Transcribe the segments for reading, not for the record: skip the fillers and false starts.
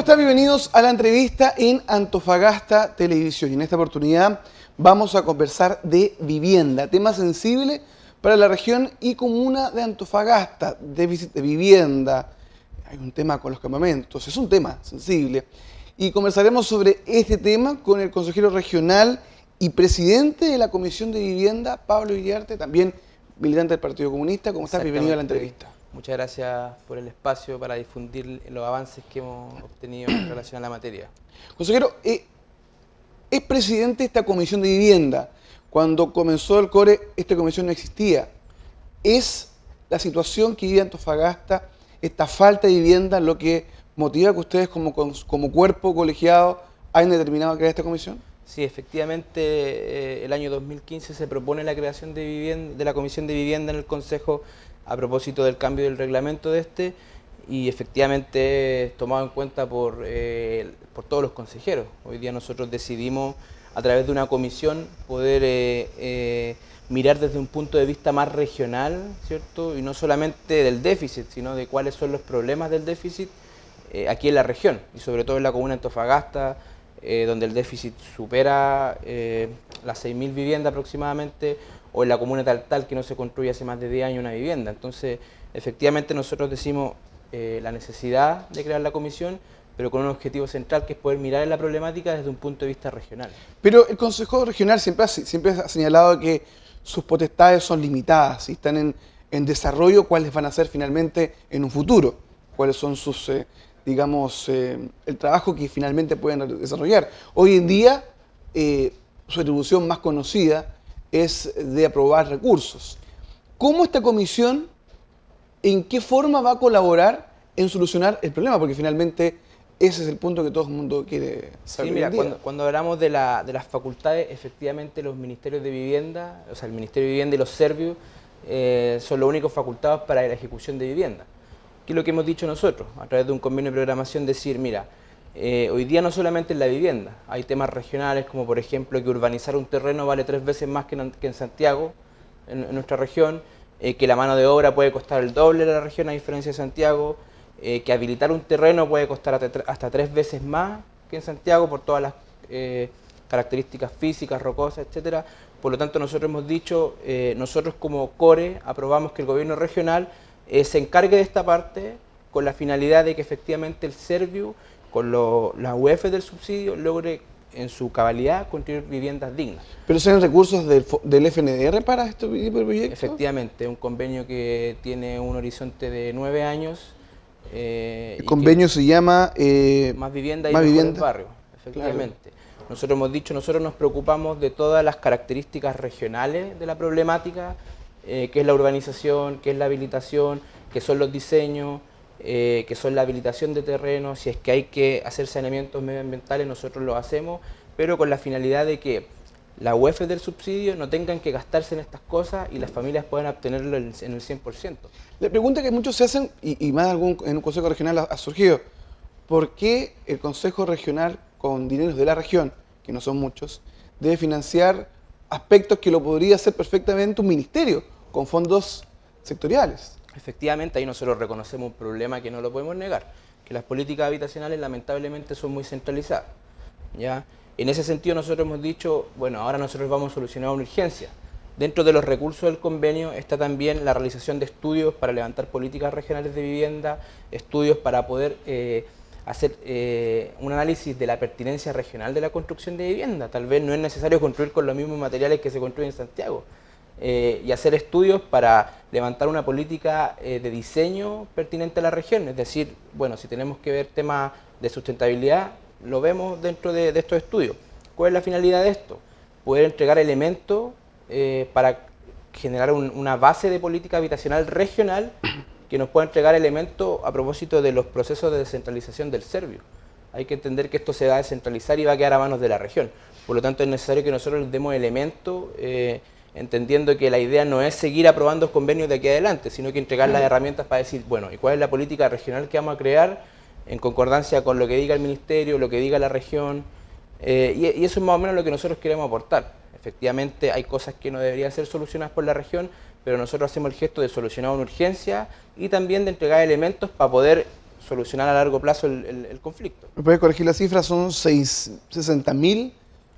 están? Bienvenidos a la entrevista en Antofagasta Televisión. Y en esta oportunidad vamos a conversar de vivienda, tema sensible para la región y comuna de Antofagasta, déficit de vivienda. Hay un tema con los campamentos, es un tema sensible. Y conversaremos sobre este tema con el consejero regional y presidente de la Comisión de Vivienda, Pablo Iriarte, también militante del Partido Comunista. ¿Cómo estás? Bienvenido a la entrevista. Muchas gracias por el espacio para difundir los avances que hemos obtenido en relación a la materia. Consejero, es presidente de esta Comisión de Vivienda. Cuando comenzó el CORE, esta comisión no existía. ¿Es la situación que vive Antofagasta, esta falta de vivienda, lo que motiva que ustedes como cuerpo colegiado hayan determinado crear esta comisión? Sí, efectivamente, el año 2015 se propone la creación de la Comisión de Vivienda en el Consejo a propósito del cambio del reglamento de este, y efectivamente tomado en cuenta por todos los consejeros. Hoy día nosotros decidimos, a través de una comisión, poder mirar desde un punto de vista más regional, ¿cierto? Y no solamente del déficit, sino de cuáles son los problemas del déficit aquí en la región, y sobre todo en la comuna de Antofagasta, donde el déficit supera las 6.000 viviendas aproximadamente, o en la comuna Taltal, que no se construye hace más de 10 años una vivienda. Entonces, efectivamente nosotros decimos la necesidad de crear la comisión, pero con un objetivo central, que es poder mirar en la problemática desde un punto de vista regional. Pero el Consejo Regional siempre ha señalado que sus potestades son limitadas y están en desarrollo cuáles van a ser finalmente en un futuro, cuáles son sus, el trabajo que finalmente pueden desarrollar. Hoy en día, su atribución más conocida es de aprobar recursos. ¿Cómo esta comisión, en qué forma va a colaborar en solucionar el problema? Porque finalmente ese es el punto que todo el mundo quiere saber. Sí, mira, cuando hablamos de las facultades, efectivamente los ministerios de vivienda, o sea, el Ministerio de Vivienda y los servicios son los únicos facultados para la ejecución de vivienda. ¿Qué es lo que hemos dicho nosotros? A través de un convenio de programación, decir, mira, hoy día no solamente en la vivienda, hay temas regionales como por ejemplo que urbanizar un terreno vale 3 veces más que en Santiago, en nuestra región, que la mano de obra puede costar el doble de la región a diferencia de Santiago, que habilitar un terreno puede costar hasta 3 veces más que en Santiago por todas las características físicas, rocosas, etcétera. Por lo tanto, nosotros hemos dicho, nosotros como CORE aprobamos que el gobierno regional se encargue de esta parte con la finalidad de que efectivamente el Serviu, con las UF del subsidio, logre en su cabalidad construir viviendas dignas. ¿Pero son recursos del FNDR para este tipo de proyectos? Efectivamente, un convenio que tiene un horizonte de 9 años. El convenio se llama Más vivienda y mejores barrios, efectivamente. Claro. Nosotros hemos dicho, nosotros nos preocupamos de todas las características regionales de la problemática, que es la urbanización, que es la habilitación, que son los diseños, que son la habilitación de terrenos. Si es que hay que hacer saneamientos medioambientales, nosotros lo hacemos, pero con la finalidad de que las UF del subsidio no tengan que gastarse en estas cosas y las familias puedan obtenerlo en el 100%. La pregunta que muchos se hacen, y más en un consejo regional ha surgido, ¿por qué el consejo regional con dineros de la región, que no son muchos, debe financiar aspectos que lo podría hacer perfectamente un ministerio con fondos sectoriales? Efectivamente, ahí nosotros reconocemos un problema que no lo podemos negar, que las políticas habitacionales lamentablemente son muy centralizadas, ¿ya? En ese sentido nosotros hemos dicho, bueno, ahora nosotros vamos a solucionar una urgencia. Dentro de los recursos del convenio está también la realización de estudios para levantar políticas regionales de vivienda, estudios para poder hacer un análisis de la pertinencia regional de la construcción de vivienda. Tal vez no es necesario construir con los mismos materiales que se construyen en Santiago. Y hacer estudios para levantar una política de diseño pertinente a la región. Es decir, bueno, si tenemos que ver temas de sustentabilidad, lo vemos dentro de estos estudios. ¿Cuál es la finalidad de esto? Poder entregar elementos para generar una base de política habitacional regional que nos pueda entregar elementos a propósito de los procesos de descentralización del Serviu. Hay que entender que esto se va a descentralizar y va a quedar a manos de la región. Por lo tanto, es necesario que nosotros les demos elementos entendiendo que la idea no es seguir aprobando convenios de aquí adelante, sino que entregar las herramientas para decir, bueno, ¿y cuál es la política regional que vamos a crear en concordancia con lo que diga el ministerio, lo que diga la región? Y eso es más o menos lo que nosotros queremos aportar. Efectivamente, hay cosas que no deberían ser solucionadas por la región, pero nosotros hacemos el gesto de solucionar una urgencia y también de entregar elementos para poder solucionar a largo plazo el conflicto. ¿Me puedes corregir la cifra? Son 60.000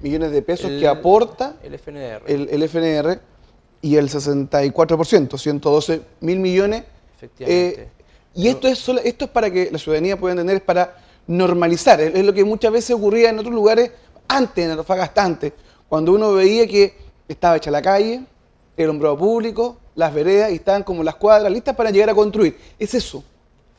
millones de pesos que aporta el FNDR. el FNR y el 64%, 112.000 millones. Efectivamente. Y esto es para que la ciudadanía pueda entender, es para normalizar. Es lo que muchas veces ocurría en otros lugares antes, en Antofagasta antes, cuando uno veía que estaba hecha la calle, el alumbrado público, las veredas, y estaban como las cuadras listas para llegar a construir. Es eso.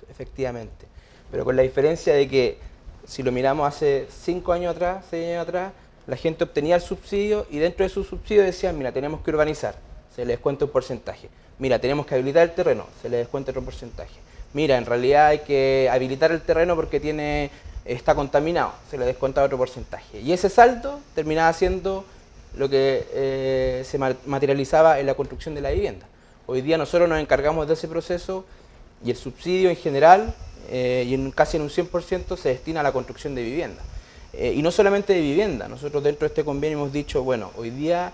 Efectivamente. Pero con la diferencia de que, si lo miramos hace 5 años atrás, 6 años atrás, la gente obtenía el subsidio y dentro de su subsidio decían, mira, tenemos que urbanizar, se le descuenta un porcentaje. Mira, tenemos que habilitar el terreno, se le descuenta otro porcentaje. Mira, en realidad hay que habilitar el terreno porque está contaminado, se le descuenta otro porcentaje. Y ese saldo terminaba siendo lo que se materializaba en la construcción de la vivienda. Hoy día nosotros nos encargamos de ese proceso y el subsidio en general, casi en un 100%, se destina a la construcción de vivienda. Y no solamente de vivienda, nosotros dentro de este convenio hemos dicho, bueno, hoy día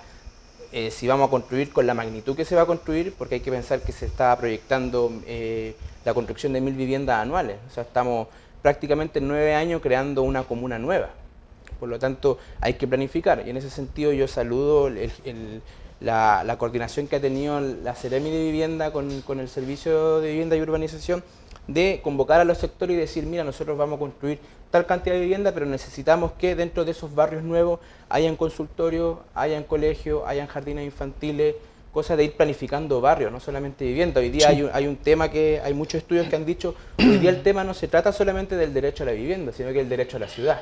si vamos a construir con la magnitud que se va a construir, porque hay que pensar que se está proyectando la construcción de 1000 viviendas anuales, o sea, estamos prácticamente en 9 años creando una comuna nueva. Por lo tanto, hay que planificar, y en ese sentido yo saludo la coordinación que ha tenido la Seremi de Vivienda con el Servicio de Vivienda y Urbanización, de convocar a los sectores y decir, mira, nosotros vamos a construir tal cantidad de vivienda, pero necesitamos que dentro de esos barrios nuevos hayan consultorios, hayan colegios, hayan jardines infantiles, cosas de ir planificando barrios, no solamente vivienda. Hoy día hay un tema que hay muchos estudios que han dicho, hoy día el tema no se trata solamente del derecho a la vivienda, sino que el derecho a la ciudad.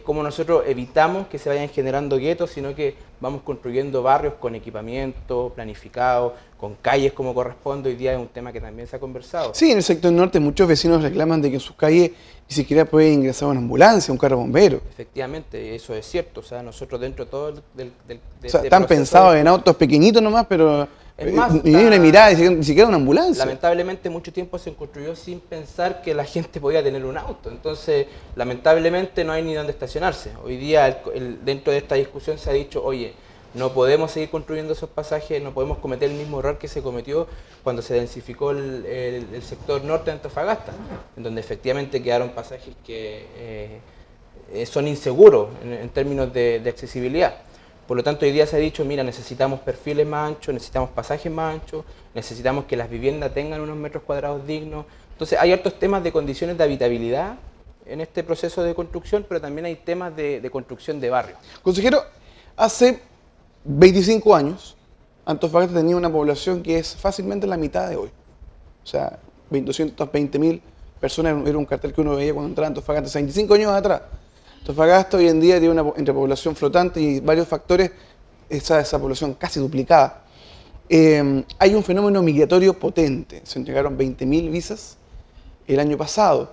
Cómo nosotros evitamos que se vayan generando guetos, sino que vamos construyendo barrios con equipamiento planificado, con calles como corresponde. Hoy día es un tema que también se ha conversado. Sí, en el sector norte muchos vecinos reclaman de que en sus calles ni siquiera puede ingresar una ambulancia, un carro bombero. Efectivamente, eso es cierto. O sea, nosotros dentro de todo o sea, están pensados en autos pequeñitos nomás, pero es más, ni una mirada, ni siquiera una ambulancia. Lamentablemente mucho tiempo se construyó sin pensar que la gente podía tener un auto. Entonces, lamentablemente no hay ni dónde estacionarse. Hoy día dentro de esta discusión se ha dicho, oye, no podemos seguir construyendo esos pasajes, no podemos cometer el mismo error que se cometió cuando se densificó el sector norte de Antofagasta, en donde efectivamente quedaron pasajes que son inseguros en términos de accesibilidad. Por lo tanto, hoy día se ha dicho, mira, necesitamos perfiles más anchos, necesitamos pasajes más anchos, necesitamos que las viviendas tengan unos metros cuadrados dignos. Entonces, hay hartos temas de condiciones de habitabilidad en este proceso de construcción, pero también hay temas de construcción de barrios. Consejero, hace 25 años, Antofagasta tenía una población que es fácilmente la mitad de hoy. O sea, 220.000 personas, era un cartel que uno veía cuando entraba a Antofagasta, hace 25 años atrás. Antofagasta hoy en día tiene una entrepoblación flotante y varios factores, esa población casi duplicada. Hay un fenómeno migratorio potente. Se entregaron 20.000 visas el año pasado.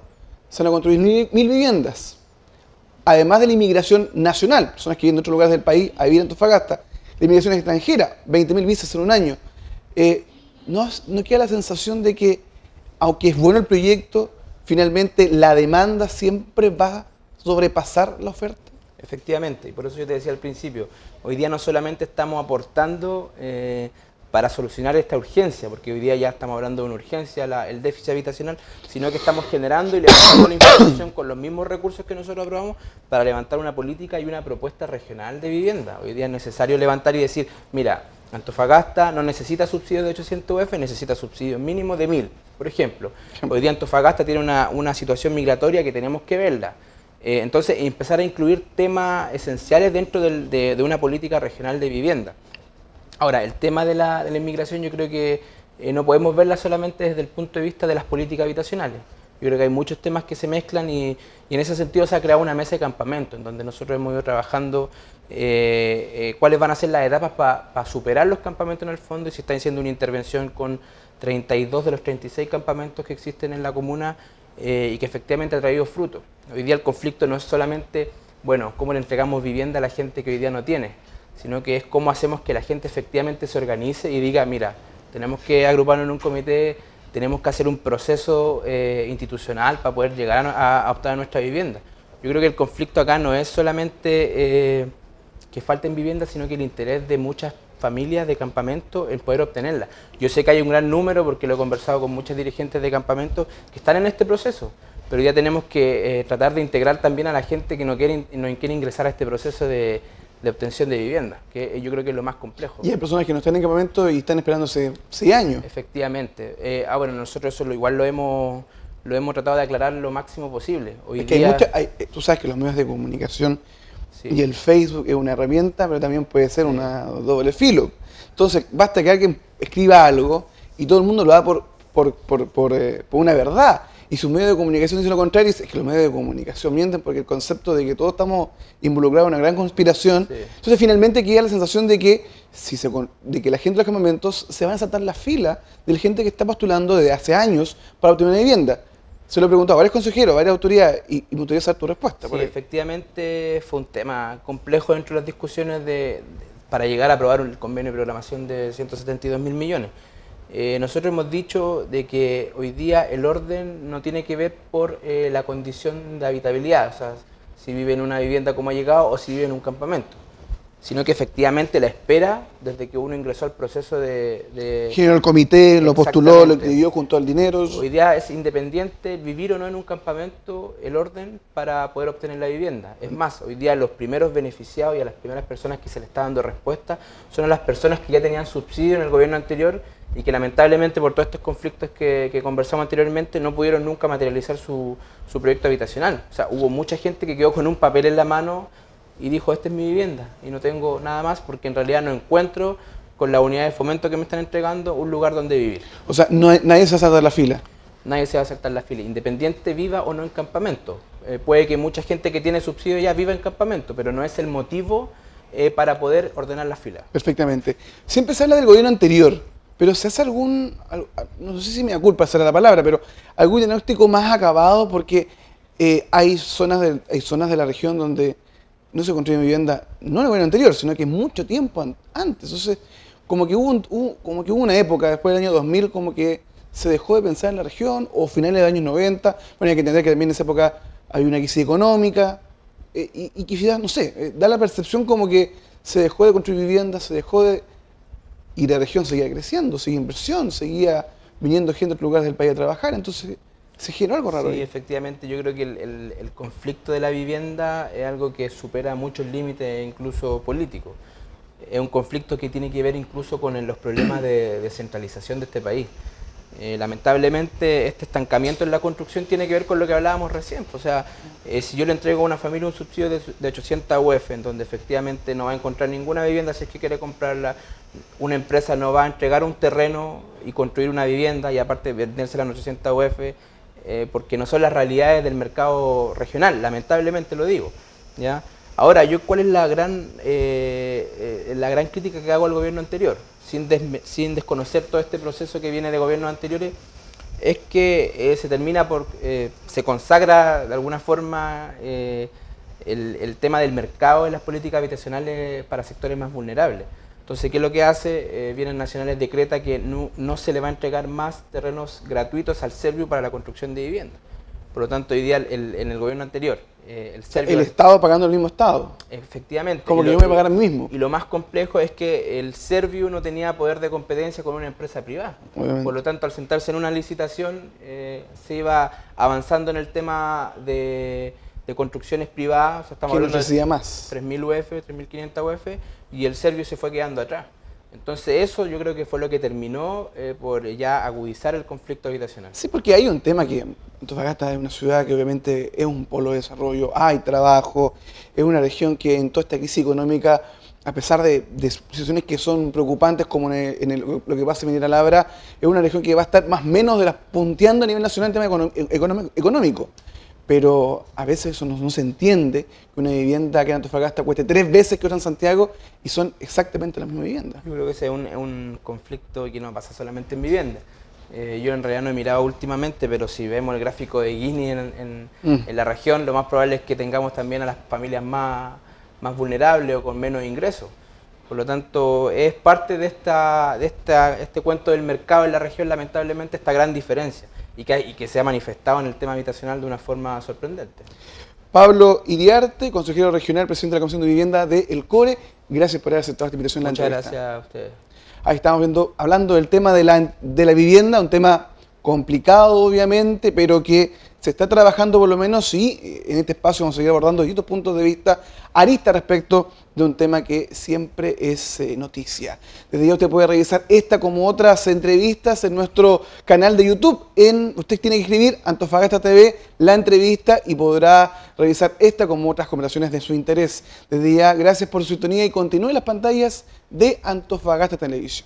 Se van a construir 1.000 viviendas. Además de la inmigración nacional, personas que vienen de otros lugares del país a vivir en Antofagasta. La inmigración extranjera, 20.000 visas en un año. ¿No queda la sensación de que, aunque es bueno el proyecto, finalmente la demanda siempre va a sobrepasar la oferta? Efectivamente, y por eso yo te decía al principio, hoy día no solamente estamos aportando para solucionar esta urgencia, porque hoy día ya estamos hablando de una urgencia, el déficit habitacional, sino que estamos generando y levantando la información con los mismos recursos que nosotros aprobamos para levantar una política y una propuesta regional de vivienda. Hoy día es necesario levantar y decir, mira, Antofagasta no necesita subsidios de 800 UF, necesita subsidios mínimos de 1000, por ejemplo. Hoy día Antofagasta tiene una situación migratoria que tenemos que verla. Entonces, empezar a incluir temas esenciales dentro de una política regional de vivienda. Ahora, el tema de la inmigración yo creo que no podemos verla solamente desde el punto de vista de las políticas habitacionales. Yo creo que hay muchos temas que se mezclan y en ese sentido se ha creado una mesa de campamento en donde nosotros hemos ido trabajando cuáles van a ser las etapas para superar los campamentos en el fondo, y se está haciendo una intervención con 32 de los 36 campamentos que existen en la comuna y que efectivamente ha traído frutos. Hoy día el conflicto no es solamente, bueno, cómo le entregamos vivienda a la gente que hoy día no tiene, sino que es cómo hacemos que la gente efectivamente se organice y diga, mira, tenemos que agruparnos en un comité, tenemos que hacer un proceso institucional para poder llegar a optar a nuestra vivienda. Yo creo que el conflicto acá no es solamente que falten viviendas, sino que el interés de muchas familias de campamento en poder obtenerla. Yo sé que hay un gran número, porque lo he conversado con muchos dirigentes de campamento, que están en este proceso, pero ya tenemos que tratar de integrar también a la gente que no quiere ingresar a este proceso de obtención de vivienda, que yo creo que es lo más complejo. Y hay personas que no están en campamento y están esperando hace 6 años. Efectivamente. Bueno, nosotros eso igual lo hemos tratado de aclarar lo máximo posible. Hoy Es que día, tú sabes que los medios de comunicación sí, y el Facebook es una herramienta, pero también puede ser una doble filo. Entonces, basta que alguien escriba algo y todo el mundo lo da por una verdad. Y sus medios de comunicación dicen lo contrario, es que los medios de comunicación mienten porque el concepto de que todos estamos involucrados en una gran conspiración. sí. Entonces, finalmente queda la sensación de que, de que la gente de los campamentos se van a saltar la fila de la gente que está postulando desde hace años para obtener una vivienda. Se lo he preguntado a varios consejeros, a varias autoridades, y me gustaría saber tu respuesta. Sí, efectivamente fue un tema complejo dentro de las discusiones para llegar a aprobar el convenio de programación de 172.000 millones. Nosotros hemos dicho de que hoy día el orden no tiene que ver por la condición de habitabilidad, o sea, si vive en una vivienda como ha llegado o si vive en un campamento, sino que efectivamente la espera desde que uno ingresó al proceso Generó el comité, lo postuló, lo escribió junto al dinero. Hoy día es independiente vivir o no en un campamento el orden para poder obtener la vivienda. Es más, hoy día los primeros beneficiados y a las primeras personas que se le está dando respuesta son a las personas que ya tenían subsidio en el gobierno anterior y que lamentablemente por todos estos conflictos que conversamos anteriormente no pudieron nunca materializar su proyecto habitacional. O sea, hubo mucha gente que quedó con un papel en la mano y dijo, esta es mi vivienda y no tengo nada más porque en realidad no encuentro con la unidad de fomento que me están entregando un lugar donde vivir. O sea, nadie se va a saltar la fila. Nadie se va a saltar la fila, independiente viva o no en campamento. Puede que mucha gente que tiene subsidio ya viva en campamento, pero no es el motivo para poder ordenar la fila. Perfectamente. Siempre se habla del gobierno anterior, pero ¿se hace no sé si me da culpa será la palabra, pero algún diagnóstico más acabado? Porque hay zonas de la región donde no se construye vivienda, no en el gobierno anterior, sino que mucho tiempo antes. Entonces, como que hubo una época, después del año 2000, como que se dejó de pensar en la región, o finales de los años 90, bueno, hay que entender que también en esa época había una crisis económica, y quizás, no sé, da la percepción como que se dejó de construir viviendas, y la región seguía creciendo, seguía inversión, seguía viniendo gente de otros lugares del país a trabajar, entonces se generó algo raro. Sí, ahí. efectivamente, yo creo que el conflicto de la vivienda es algo que supera muchos límites, incluso políticos. Es un conflicto que tiene que ver incluso con los problemas de descentralización de este país. Lamentablemente, este estancamiento en la construcción tiene que ver con lo que hablábamos recién. O sea, si yo le entrego a una familia un subsidio de 800 UF, en donde efectivamente no va a encontrar ninguna vivienda si es que quiere comprarla, una empresa no va a entregar un terreno y construir una vivienda y aparte vendérsela en 800 UF, porque no son las realidades del mercado regional, lamentablemente lo digo, ¿ya? Ahora, ¿cuál es la gran crítica que hago al gobierno anterior? Sin desconocer todo este proceso que viene de gobiernos anteriores, es que se consagra de alguna forma el tema del mercado de las políticas habitacionales para sectores más vulnerables. Entonces, ¿qué es lo que hace? Bienes Nacionales decreta que no se le va a entregar más terrenos gratuitos al Serviu para la construcción de viviendas. Por lo tanto, hoy día en el gobierno anterior, el Serviu... El Estado pagando el mismo Estado. Efectivamente. Como que yo me pagara a mí mismo. Y lo más complejo es que el Serviu no tenía poder de competencia con una empresa privada. Obviamente. Por lo tanto, al sentarse en una licitación, se iba avanzando en el tema de construcciones privadas. O sea, estamos hablando de más. 3.000 UF, 3.500 UF, y el Serviu se fue quedando atrás. Entonces eso yo creo que fue lo que terminó por ya agudizar el conflicto habitacional. Sí, porque hay un tema que Antofagasta es una ciudad que obviamente es un polo de desarrollo, hay trabajo, es una región que en toda esta crisis económica, a pesar de situaciones que son preocupantes como lo que pasa en Minera Labra, es una región que va a estar más o menos punteando a nivel nacional en tema económico. Pero a veces eso no se entiende, que una vivienda que en Antofagasta cueste 3 veces que otra en Santiago y son exactamente las mismas viviendas. Yo creo que ese es un conflicto que no pasa solamente en vivienda. Yo en realidad no he mirado últimamente, pero si vemos el gráfico de Gini en la región, lo más probable es que tengamos también a las familias más vulnerables o con menos ingresos. Por lo tanto, es parte de este cuento del mercado en la región, lamentablemente, esta gran diferencia. Y que se ha manifestado en el tema habitacional de una forma sorprendente. Pablo Iriarte, consejero regional, presidente de la Comisión de Vivienda de El Core. Gracias por haber aceptado esta invitación. Muchas gracias a ustedes. Ahí estamos hablando del tema de la vivienda, un tema complicado obviamente, pero que se está trabajando por lo menos, y en este espacio vamos a seguir abordando distintos puntos de vista, aristas respecto de un tema que siempre es noticia. Desde ya usted puede revisar esta como otras entrevistas en nuestro canal de YouTube. Usted tiene que escribir Antofagasta TV, la entrevista, y podrá revisar esta como otras conversaciones de su interés. Desde ya, gracias por su sintonía y continúe en las pantallas de Antofagasta Televisión.